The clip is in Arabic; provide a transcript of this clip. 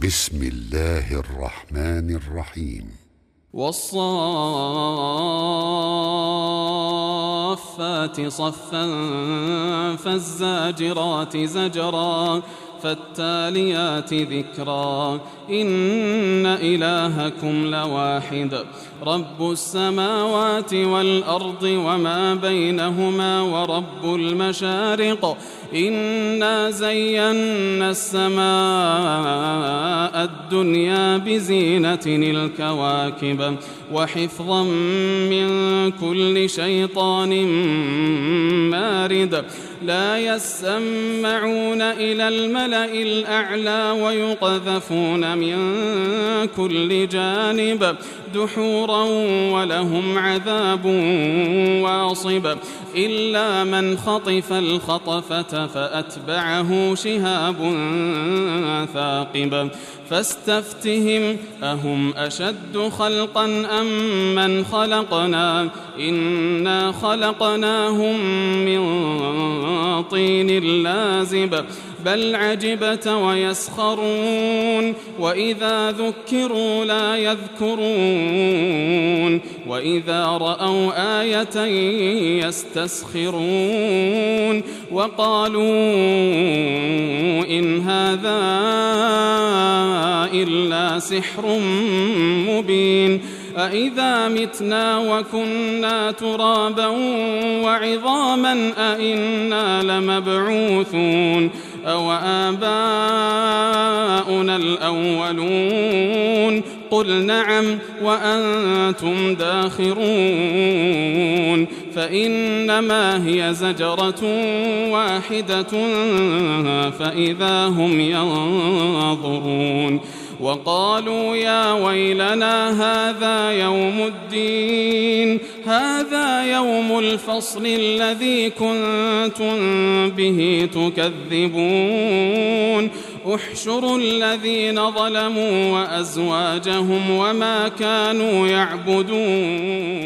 بسم الله الرحمن الرحيم والصافات صفا فالزاجرات زجرا فالتاليات ذكرا إن إلهكم لواحد رب السماوات والأرض وما بينهما ورب المشارق إنا زينا السماء الدنيا بزينة الكواكب وحفظا من كل شيطان مارد لا يسمعون إلى الملأ الأعلى ويقذفون من كل جانب دحورا ولهم عذاب واصب إلا من خطف الخطفة فأتبعه شهاب ثاقب فاستفتهم أهم أشد خلقا أم من خلقنا إنا خلقناهم من طين لازب بل عجبت ويسخرون وإذا ذكروا لا يذكرون وإذا رأوا آية يستسخرون وقالوا إن هذا إلا سحر مبين أإذا متنا وكنا ترابا وعظاما أإنا لمبعوثون أو آباؤنا الأولون قل نعم وأنتم داخرون فإنما هي زجرة واحدة فإذا هم ينظرون وقالوا يا ويلنا هذا يوم الدين هذا يوم الفصل الذي كنتم به تكذبون احشروا الذين ظلموا وأزواجهم وما كانوا يعبدون